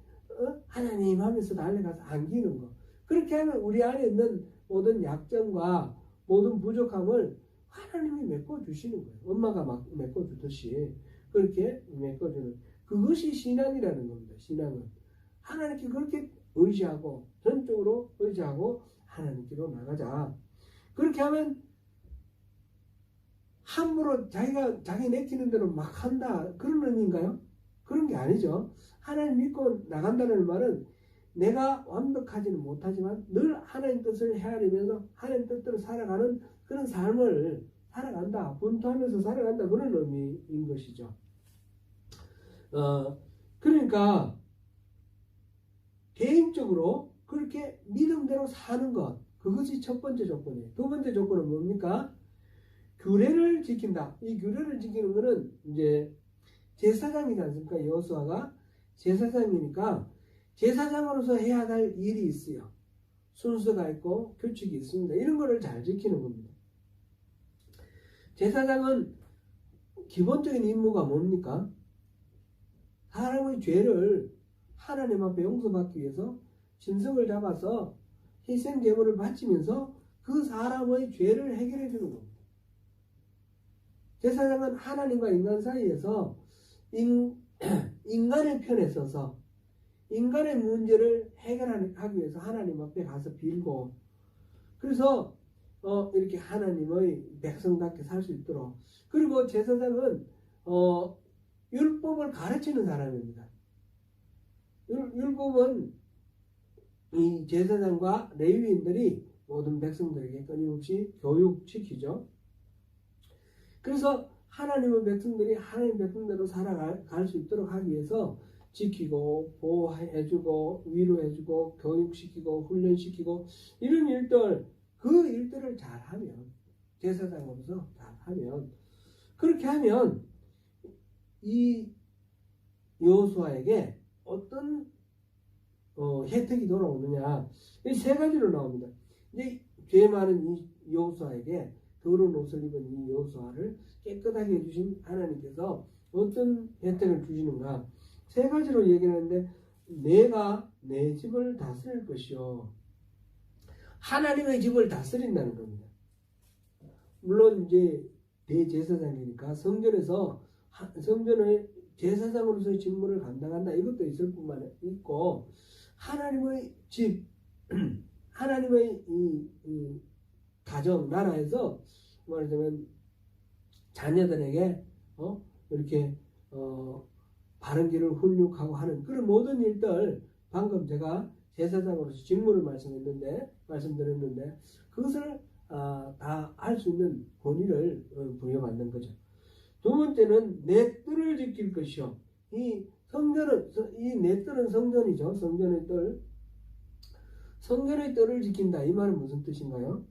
하나님 하면서 달려가서 안기는 거. 그렇게 하면 우리 안에 있는 모든 약점과 모든 부족함을 하나님이 메꿔주시는 거예요. 엄마가 막 메꿔주듯이 그렇게 메꿔주는, 그것이 신앙이라는 겁니다. 신앙은 하나님께 그렇게 의지하고 전적으로 의지하고 하나님께로 나가자. 그렇게 하면 함부로 자기 내키는 대로 막 한다 그런 의미인가요? 그런 게 아니죠. 하나님 믿고 나간다는 말은 내가 완벽하지는 못하지만 늘 하나님 뜻을 헤아리면서 하나님 뜻대로 살아가는 그런 삶을 살아간다. 분투하면서 살아간다. 그런 의미인 것이죠. 그러니까 개인적으로 그렇게 믿음대로 사는 것, 그것이 첫 번째 조건이에요. 두 번째 조건은 뭡니까? 규례를 지킨다. 이 규례를 지키는 것은 이제 제사장이지 않습니까? 여호수아가 제사장이니까 제사장으로서 해야 할 일이 있어요. 순서가 있고 규칙이 있습니다. 이런 거를 잘 지키는 겁니다. 제사장은 기본적인 임무가 뭡니까? 사람의 죄를 하나님 앞에 용서받기 위해서 신성을 잡아서 희생 제물을 바치면서 그 사람의 죄를 해결해 주는 겁니다. 제사장은 하나님과 인간 사이에서 인간의 편에 서서 인간의 문제를 해결하기 위해서 하나님 앞에 가서 빌고, 그래서 이렇게 하나님의 백성답게 살 수 있도록. 그리고 제사장은 율법을 가르치는 사람입니다. 율법은 이 제사장과 레위인들이 모든 백성들에게 끊임없이 교육시키죠. 그래서 하나님의 백성들이 하나님 백성대로 살아갈 수 있도록 하기 위해서 지키고 보호해주고 위로해주고 교육시키고 훈련시키고 이런 일들, 그 일들을 잘하면, 제사장으로서 잘하면, 그렇게 하면 이 여호수아에게 어떤 혜택이 돌아오느냐, 이 세 가지로 나옵니다. 이제 죄 많은 이 여호수아에게 더러운 옷을 입은 이 여호수아를 깨끗하게 해주신 하나님께서 어떤 혜택을 주시는가, 세 가지로 얘기하는데, 내가 내 집을 다스릴 것이요, 하나님의 집을 다스린다는 겁니다. 물론 이제 대제사장이니까 성전의 제사장으로서의 직무를 감당한다, 이것도 있을 뿐만 있고, 하나님의 집, 하나님의 이 가정, 나라에서 말하자면 자녀들에게 이렇게 바른 길을 훈육하고 하는 그런 모든 일들, 방금 제가 제사장으로서 직무를 말씀드렸는데 그것을 다 할 수 있는 권위를 부여받는 거죠. 두 번째는 내 뜰을 지킬 것이요. 이 내 뜰은 성전이죠. 성전의 뜰을 지킨다. 이 말은 무슨 뜻인가요?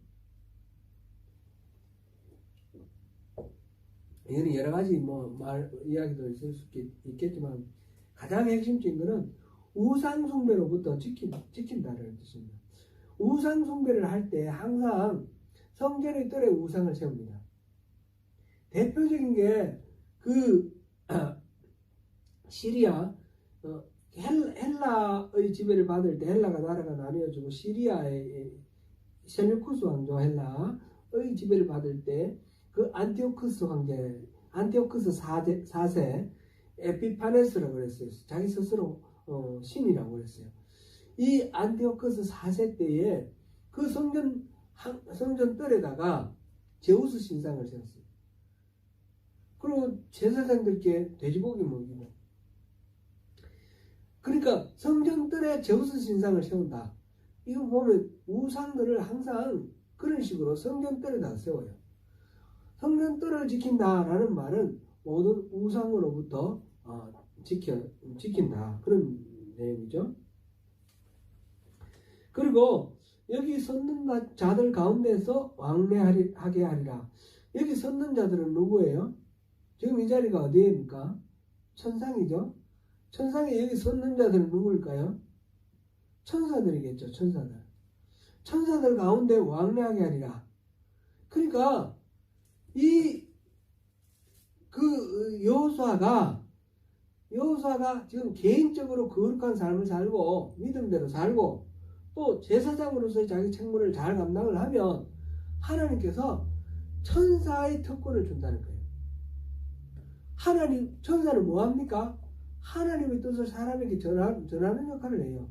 이거는 여러 가지 이야기도 있을 수 있겠지만, 가장 핵심적인 것은 우상숭배로부터 지킨다는 뜻입니다. 우상숭배를 할 때 항상 성전의 뜰에 우상을 세웁니다. 대표적인 게 시리아, 헬라의 지배를 받을 때 헬라가 나라가 나뉘어지고 시리아의 셀루쿠스 왕조 헬라의 지배를 받을 때 그 안티오쿠스 4세 에피파네스라고 그랬어요. 자기 스스로 신이라고 그랬어요. 이 안티오쿠스 4세 때에 그 성전 뜰에다가 제우스 신상을 세웠어요. 그리고 제사장들께 돼지고기 먹이고, 그러니까 성전 뜰에 제우스 신상을 세운다. 이거 보면 우상들을 항상 그런 식으로 성전 뜰에다 세워요. 성전 뜰을 지킨다라는 말은 모든 우상으로부터 지킨다, 그런 내용이죠. 그리고 여기 섰는 자들 가운데서 왕래하게 하리라. 여기 섰는 자들은 누구예요? 지금 이 자리가 어디입니까? 천상이죠. 천상에 여기 섰는 자들은 누구일까요? 천사들이겠죠. 천사들 가운데 왕래하게 하리라. 그러니까 여호수아가 지금 개인적으로 거룩한 삶을 살고 믿음대로 살고 또 제사장으로서의 자기 책무를 잘 감당을 하면 하나님께서 천사의 특권을 준다는 거예요. 천사는 뭐합니까? 하나님의 뜻을 사람에게 전하는 역할을 해요.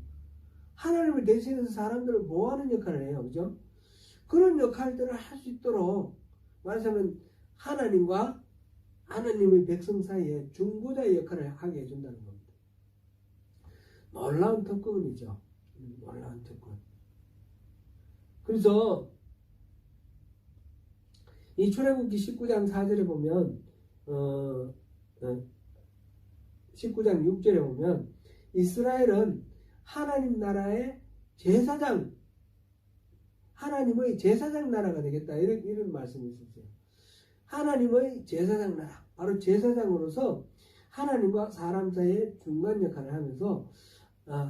하나님을 대신해서 사람들을 보호하는 역할을 해요. 그죠? 그런 역할들을 할 수 있도록, 말하자면 하나님과 하나님의 백성 사이에 중보자의 역할을 하게 해준다는 겁니다. 놀라운 특권이죠. 놀라운 특권. 그래서 이 출애굽기 19장 4절에 보면 19장 6절에 보면 이스라엘은 하나님 나라의 하나님의 제사장 나라가 되겠다, 이런 말씀이 있었어요. 하나님의 제사장 나라, 바로 제사장으로서 하나님과 사람 사이의 중간 역할을 하면서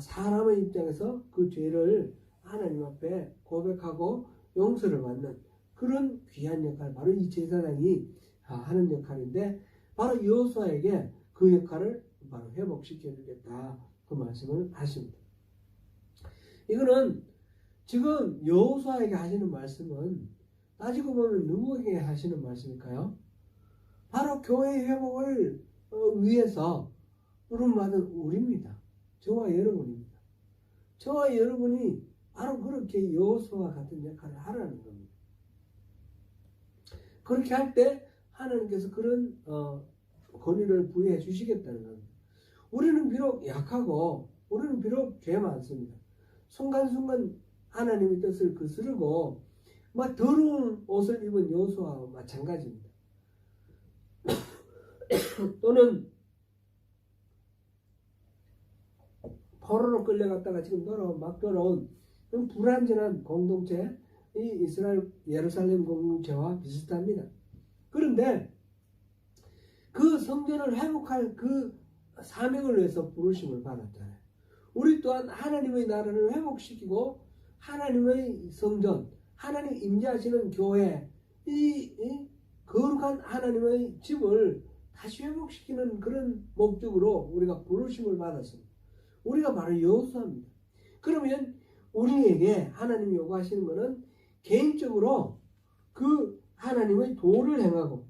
사람의 입장에서 그 죄를 하나님 앞에 고백하고 용서를 받는 그런 귀한 역할, 바로 이 제사장이 하는 역할인데, 바로 여호수아에게 그 역할을 바로 회복시켜 주겠다, 그 말씀을 하십니다. 이거는 지금 여호수아에게 하시는 말씀은 따지고 보면 누구에게 하시는 말씀일까요? 바로 교회의 회복을 위해서 부름받은 우리입니다. 저와 여러분입니다. 저와 여러분이 바로 그렇게 여호수아와 같은 역할을 하라는 겁니다. 그렇게 할 때 하나님께서 그런 권위를 부여해 주시겠다는 겁니다. 우리는 비록 약하고 우리는 비록 죄 많습니다. 순간순간 하나님의 뜻을 거스르고 막 더러운 옷을 입은 여호수아와 마찬가지입니다. 또는 포로로 끌려갔다가 지금 막 돌아온 불완전한 공동체, 이 이스라엘 예루살렘 공동체와 비슷합니다. 그런데 그 성전을 회복할 그 사명을 위해서 부르심을 받았잖아요. 우리 또한 하나님의 나라를 회복시키고 하나님의 성전, 하나님 임재하시는 교회, 이 거룩한 하나님의 집을 다시 회복시키는 그런 목적으로 우리가 부르심을 받았습니다. 우리가 바로 여호수아입니다. 그러면 우리에게 하나님이 요구하시는 것은 개인적으로 그 하나님의 도를 행하고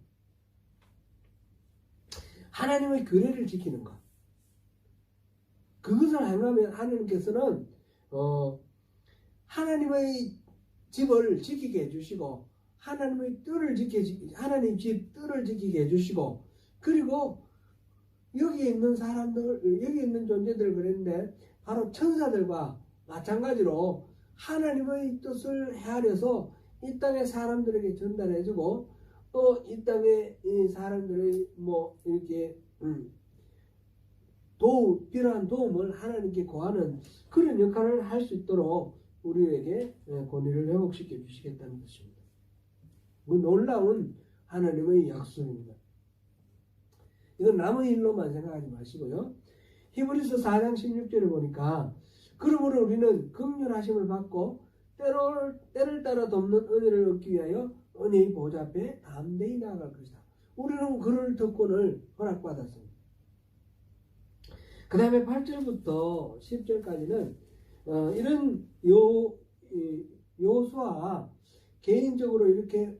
하나님의 규례를 지키는 것. 그것을 행하면 하나님께서는 하나님의 집을 지키게 해주시고 하나님의 하나님 집 뜰을 지키게 해주시고, 그리고 여기 있는 사람들, 여기 있는 존재들 그랬는데 바로 천사들과 마찬가지로 하나님의 뜻을 헤아려서 이 땅의 사람들에게 전달해주고 또 이 땅의 이 사람들의 뭐 이렇게 필요한 도움을 하나님께 구하는 그런 역할을 할 수 있도록 우리에게 권위를 회복시켜 주시겠다는 것입니다. 그 놀라운 하나님의 약속입니다. 이건 남의 일로만 생각하지 마시고요. 히브리서 4장 16절을 보니까 그러므로 우리는 긍휼하심을 받고 때를 따라 돕는 은혜를 얻기 위하여 은혜의 보좌 앞에 담대히 나아갈 것이다. 우리는 그럴 특권을 허락받았습니다. 그 다음에 8절부터 10절까지는 이런 여호수아 개인적으로 이렇게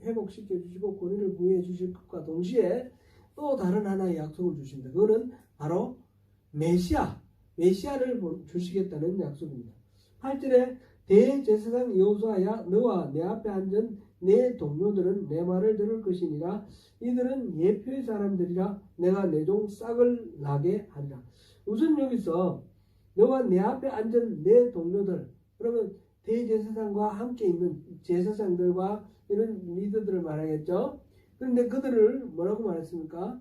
회복시켜 주시고 권위를 부여해 주실 것과 동시에 또 다른 하나의 약속을 주십니다. 그거는 바로 메시아를 주시겠다는 약속입니다. 8절에 대제사장 여호수아야, 너와 내 앞에 앉은 내 동료들은 내 말을 들을 것이니라. 이들은 예표의 사람들이라. 내가 내 종 싹을 나게 하리라. 우선 여기서 너와 내 앞에 앉은 내 동료들, 그러면 대제사장과 함께 있는 제사장들과 이런 리더들을 말하겠죠. 그런데 그들을 뭐라고 말했습니까?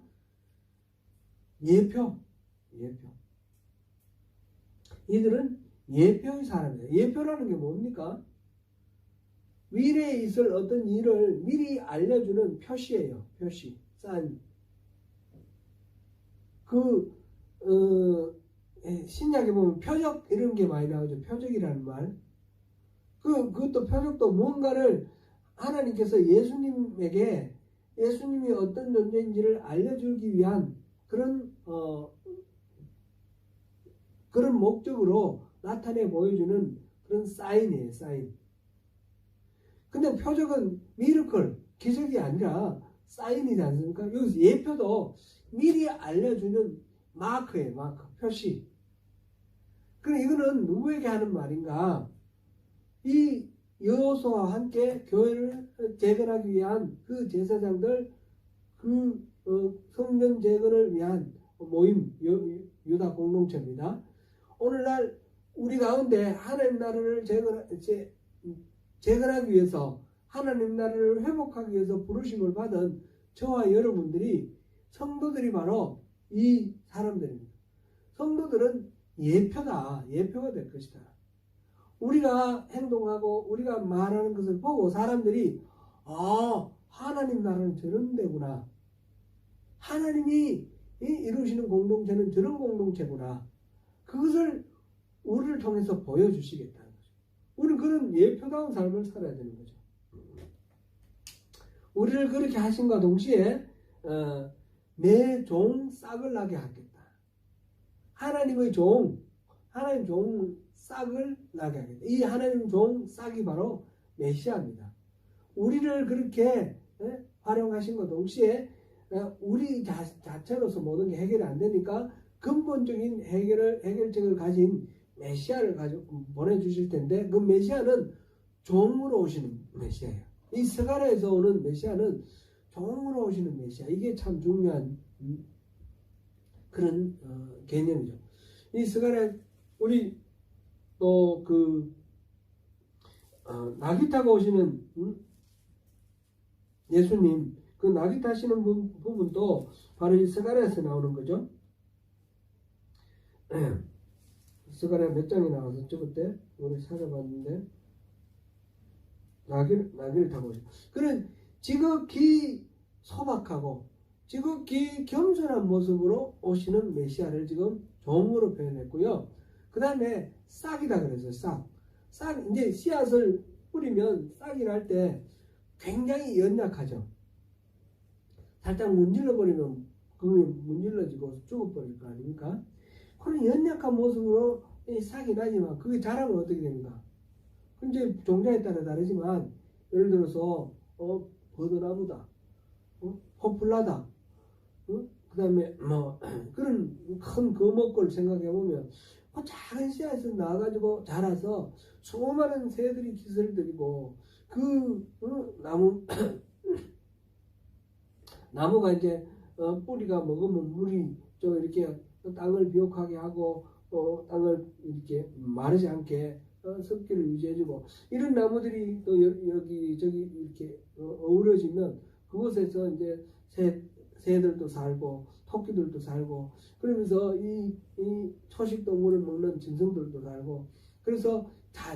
예표. 이들은 예표의 사람이에요. 예표라는 게 뭡니까? 미래에 있을 어떤 일을 미리 알려주는 표시예요. 표시, 사인. 신약에 보면 표적 이런 게 많이 나오죠. 표적이라는 말. 그것도 표적도 뭔가를 하나님께서 예수님이 어떤 존재인지를 알려주기 위한 그런 목적으로 나타내 보여주는 그런 사인이에요. 사인. 근데 표적은 미러클, 기적이 아니라 사인이지 않습니까? 여기서 예표도 미리 알려주는 마크예요. 마크, 표시. 그럼 이거는 누구에게 하는 말인가? 이 여호수아와 함께 교회를 재건하기 위한 그 제사장들, 성전 재건을 위한 모임, 유다 공동체입니다. 오늘날 우리 가운데 하나님 나라를 재건하기 위해서, 하나님 나라를 회복하기 위해서 부르심을 받은 저와 여러분들이, 성도들이 바로 이 사람들입니다. 성도들은 예표가 될 것이다. 우리가 행동하고 우리가 말하는 것을 보고 사람들이 하나님 나라는 저런 데구나. 하나님이 이루시는 공동체는 저런 공동체구나. 그것을 우리를 통해서 보여주시겠다는 거죠. 우리는 그런 예표다운 삶을 살아야 되는 거죠. 우리를 그렇게 하신과 동시에 내 종 싹을 나게 하겠다. 하나님 종 싹을 나게 하겠다. 이 하나님 종 싹이 바로 메시아입니다. 우리를 그렇게 활용하신 것 동시에 우리 자체로서 모든 게 해결이 안 되니까 근본적인 해결책을 가진 메시아를 보내주실 텐데, 그 메시아는 종으로 오시는 메시아예요. 이 스가랴에서 오는 메시아는 종으로 오시는 메시아. 이게 참 중요한 그런 개념이죠. 이 스가랴 우리 또 나귀 타고 오시는 예수님 그 나귀 타시는 부분도 바로 이 스가랴에서 나오는 거죠. 스가랴 몇 장이 나왔었죠 그때 우리 찾아봤는데 나귀를 타고 오죠. 그는 지극히 소박하고 지극히 겸손한 모습으로 오시는 메시아를 지금 종으로 표현했고요. 그 다음에 싹이다 그랬어요. 싹 이제 씨앗을 뿌리면 싹이 날 때 굉장히 연약하죠. 살짝 문질러 버리면 그게 문질러지고 죽어버릴 거 아닙니까? 그런 연약한 모습으로 이 싹이 나지만 그게 자라면 어떻게 됩니까? 이제 종자에 따라 다르지만 예를 들어서 버드나무다, 포플라다, 그 다음에 뭐 그런 큰 거목걸 생각해 보면 작은 씨앗에서 나와가지고 자라서 수많은 새들이 깃을 들이고 그 나무가 이제 뿌리가 먹으면 물이 좀 이렇게 땅을 비옥하게 하고 땅을 이렇게 마르지 않게 습기를 유지해주고 이런 나무들이 또 여기 저기 이렇게 어우러지면 그곳에서 이제 새들도 살고 토끼들도 살고 그러면서 이 초식 동물을 먹는 짐승들도 살고 그래서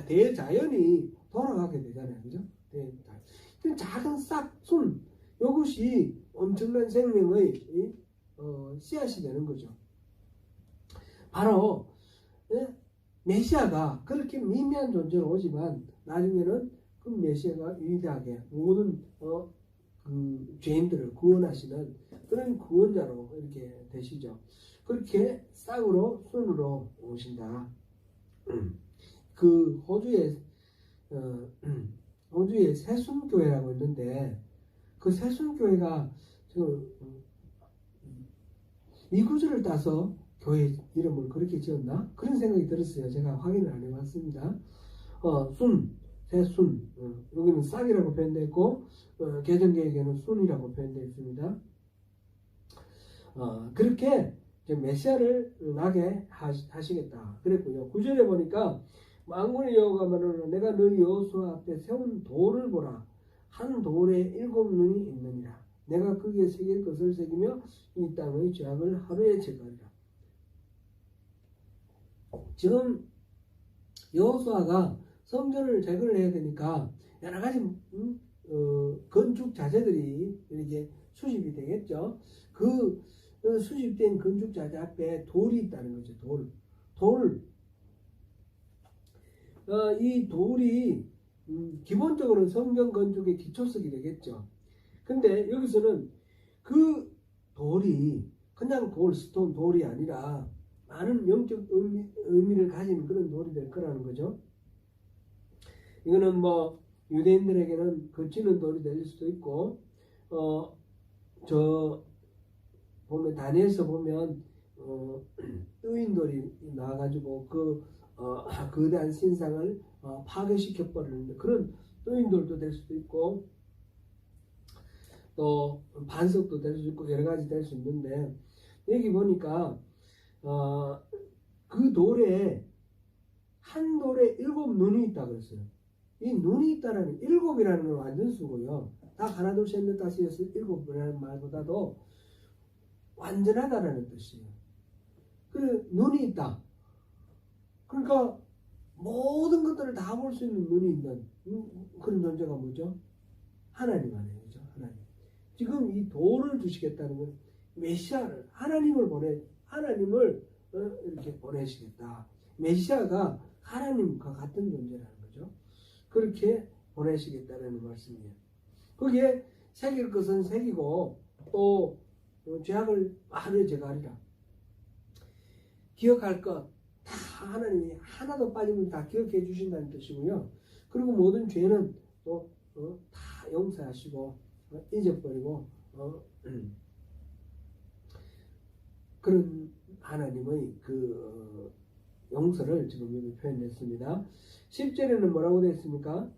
대자연이 돌아가게 되잖아요, 그죠? 대자연. 작은 싹순 이것이 엄청난 생명의 씨앗이 되는 거죠. 바로 메시아가 그렇게 미미한 존재로 오지만 나중에는 그 메시아가 위대하게 모든 그 죄인들을 구원하시는 그런 구원자로 이렇게 되시죠. 그렇게 싹으로 순으로 오신다. 그 호주에 새순교회라고 있는데 그 새순교회가 지금 이 구절을 따서 교회 이름을 그렇게 지었나? 그런 생각이 들었어요. 제가 확인을 안 해봤습니다. 새순, 여기는 싹이라고 표현되어 있고 개정계획에는 순이라고 표현되어 있습니다. 그렇게 메시아를 나게 하시겠다 그랬고요. 9절에 보니까 만군의 여호와가 말하노라 내가 너희 여호수아 앞에 세운 돌을 보라 한 돌에 7 눈이 있느니라 내가 거기에 새길 것을 새기며 이 땅의 죄악을 하루에 제거하리라. 지금 여호수아가 성전을 제거를 해야 되니까 여러 가지 건축 자재들이 이렇게 수집이 되겠죠. 그 수집된 건축 자재 앞에 돌이 있다는 거죠. 이 돌이 기본적으로 성전 건축의 기초석이 되겠죠. 근데 여기서는 그 돌이 그냥 스톤 돌이 아니라 많은 영적 의미를 가진 그런 돌이 될 거라는 거죠. 이거는 뭐 유대인들에게는 거치는 돌이 될 수도 있고 보면 다니엘서 보면 뜨인 돌이 나와가지고 그 거대한 신상을 파괴시켜 버리는데 그런 뜨인 돌도 될 수도 있고 또 반석도 될 수 있고 여러 가지 될 수 있는데 여기 보니까 그 돌에 한 돌에 7 눈이 있다 그랬어요. 이 눈이 있다라는 7이라는 건 완전수고요. 다 하나 둘 셋 넷 다섯 여섯 7이라는 말보다도 완전하다라는 뜻이에요. 그래 눈이 있다. 그러니까 모든 것들을 다 볼 수 있는 눈이 있는 그런 존재가 뭐죠? 하나님 아니에요. 그죠? 하나님. 지금 이 돌을 주시겠다는 건 메시아를 하나님을 이렇게 보내시겠다. 메시아가 하나님과 같은 존재라는 거죠. 그렇게 보내시겠다는 말씀이에요. 거기에 새길 것은 새기고 또 죄악을 하루에 제거하리라. 기억할 것 다 하나님이 하나도 빠지면 다 기억해 주신다는 뜻이고요. 그리고 모든 죄는 또 다 용서하시고 잊어버리고 그런 하나님의 그 용서를 지금 여기 표현했습니다. 10절에는 뭐라고 되어 있습니까?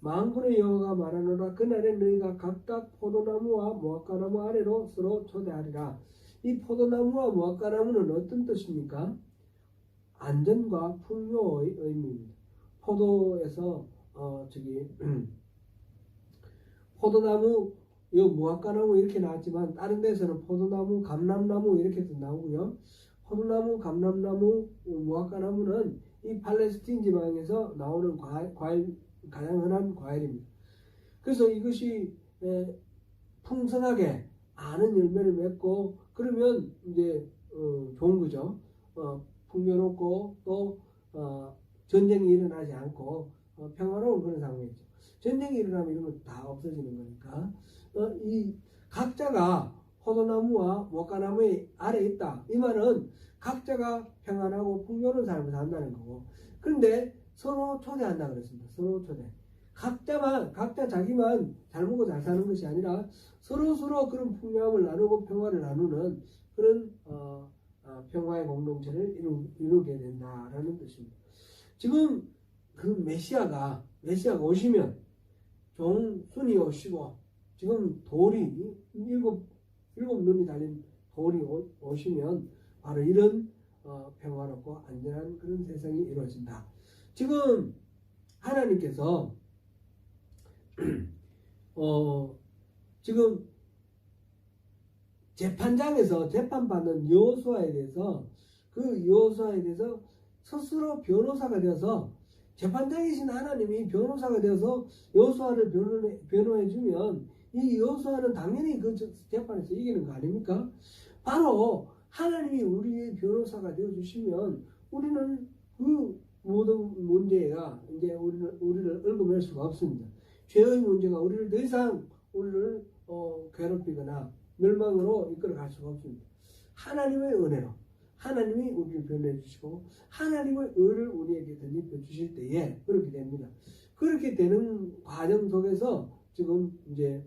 만군의 여호와가 말하노라 그날에 너희가 각각 포도나무와 무화과나무 아래로 서로 초대하리라. 이 포도나무와 무화과나무는 어떤 뜻입니까? 안전과 풍요의 의미입니다. 포도에서 포도나무, 요 무화과나무 이렇게 나왔지만 다른 데서는 포도나무, 감람나무 이렇게도 나오고요. 포도나무, 감람나무, 무화과나무는 이 팔레스틴 지방에서 나오는 과일, 가장 흔한 과일입니다. 그래서 이것이 풍성하게 많은 열매를 맺고 그러면 이제 좋은 거죠. 풍요롭고 또 전쟁이 일어나지 않고 평화로운 그런 상황이죠. 전쟁이 일어나면 이런 건 다 없어지는 거니까 이 각자가 포도나무와 무화과나무 아래에 있다. 이 말은 각자가 평안하고 풍요로운 삶을 산다는 거고, 그런데 서로 초대한다 그랬습니다. 서로 초대. 각자 자기만 잘 먹고 잘 사는 것이 아니라 서로 그런 풍요함을 나누고 평화를 나누는 그런 평화의 공동체를 이루게 된다라는 뜻입니다. 지금 그 메시아가 오시면 종순이 오시고 지금 돌이 일곱 눈이 달린 돌이 오시면 바로 이런 평화롭고 안전한 그런 세상이 이루어진다. 지금 하나님께서 지금 재판장에서 재판받는 여호수아에 대해서 스스로 변호사가 되어서 재판장이신 하나님이 변호사가 되어서 여호수아를 변호해주면 이 여호수아는 당연히 그 재판에서 이기는 거 아닙니까? 바로 하나님이 우리의 변호사가 되어주시면 우리는 그 모든 문제가 이제 우리를 얽어맬 수가 없습니다. 죄의 문제가 우리를 더 이상 괴롭히거나 멸망으로 이끌어갈 수가 없습니다. 하나님의 은혜로 하나님이 우리를 변호해 주시고 하나님의 의를 우리에게 덧입혀 주실 때에 그렇게 됩니다. 그렇게 되는 과정 속에서 지금 이제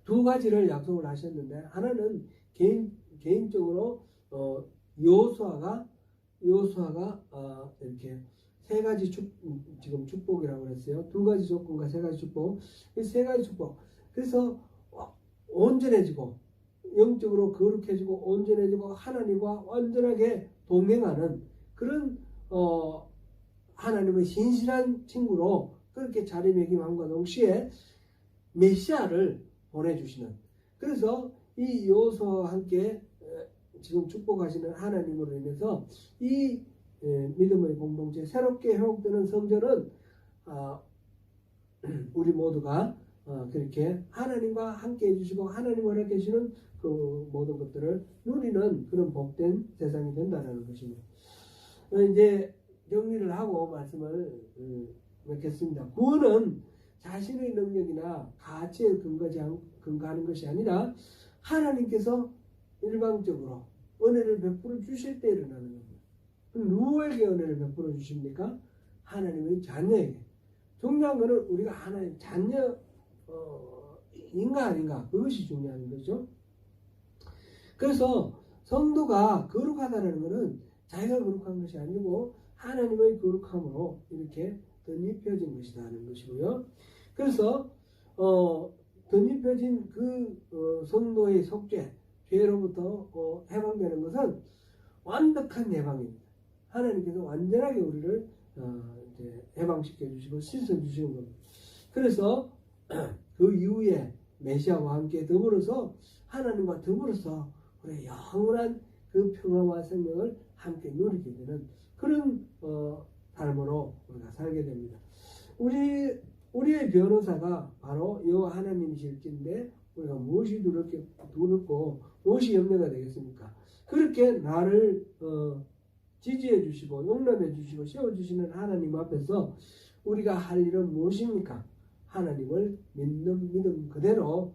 두 가지를 약속을 하셨는데, 하나는 개인적으로 여호수아가 이렇게 세 가지 지금 축복이라고 그랬어요. 두 가지 조건과 세 가지 축복. 이 세 가지 축복. 그래서 온전해지고 영적으로 거룩해지고 온전해지고 하나님과 온전하게 동행하는 그런 하나님의 신실한 친구로 그렇게 자리매김함과 동시에 메시아를 보내주시는, 그래서 이 여호수아와 함께 지금 축복하시는 하나님으로 인해서 이 믿음의 공동체, 새롭게 회복되는 성전은 우리 모두가 그렇게 하나님과 함께 해주시고 하나님 허락해 주시는 그 모든 것들을 누리는 그런 복된 세상이 된다는 것입니다. 이제 정리를 하고 말씀을 맺겠습니다. 구원은 자신의 능력이나 가치에 근거하는 것이 아니라 하나님께서 일방적으로 은혜를 베풀어 주실 때 일어나는 겁니다. 누구에게 은혜를 베풀어 주십니까? 하나님의 자녀에게. 중요한 것은 우리가 하나님 자녀인가 아닌가, 그것이 중요한 거죠. 그래서 성도가 거룩하다는 것은 자기가 거룩한 것이 아니고 하나님의 거룩함으로 이렇게 덧입혀진 것이라는 것이고요. 그래서 덧입혀진 그 성도의 속죄, 죄로부터 해방되는 것은 완벽한 해방입니다. 하나님께서 완전하게 우리를 이제 해방시켜 주시고 씻어 주시는 겁니다. 그래서 그 이후에 메시아와 함께 더불어서 하나님과 더불어서 우리의 영원한 그 평화와 생명을 함께 누리게 되는 그런 삶으로 우리가 살게 됩니다. 우리의 변호사가 바로 여호와 하나님이실진데 우리가 무엇이 두렵고 무엇이 염려가 되겠습니까? 그렇게 나를 지지해 주시고 용납해 주시고 세워주시는 하나님 앞에서 우리가 할 일은 무엇입니까? 하나님을 믿는 믿음 그대로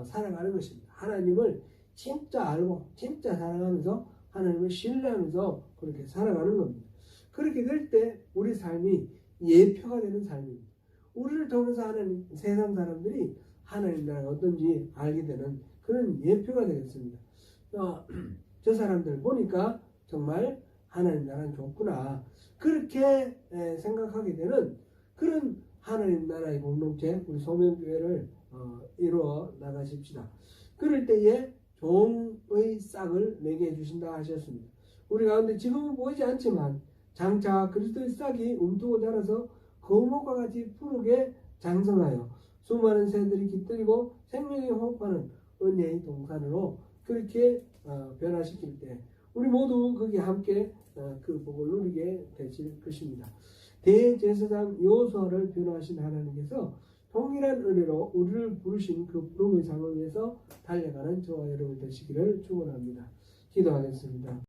살아가는 것입니다. 하나님을 진짜 알고 진짜 사랑하면서 하나님을 신뢰하면서 그렇게 살아가는 겁니다. 그렇게 될 때 우리 삶이 예표가 되는 삶입니다. 우리를 통해서 세상 사람들이 하나님 나라가 어떤지 알게 되는 그런 예표가 되겠습니다. 저 사람들 보니까 정말 하나님 나라는 좋구나, 그렇게 생각하게 되는 그런 하나님 나라의 공동체, 우리 소명교회를 이루어 나가십시다. 그럴 때에 종의 싹을 내게 해주신다 하셨습니다. 우리 가운데 지금은 보이지 않지만 장차 그리스도의 싹이 움트고 자라서 거목과 같이 푸르게 장성하여 수많은 새들이 깃들이고 생명이 호흡하는 은혜의 동산으로 그렇게 변화시킬 때 우리 모두 거기에 함께 그 복을 누리게 되실 것입니다. 대제사장 여호수아를 변화하신 하나님께서 동일한 은혜로 우리를 부르신 그 부름의 상을 위해서 달려가는 저와 여러분 되시기를 축원합니다. 기도하겠습니다.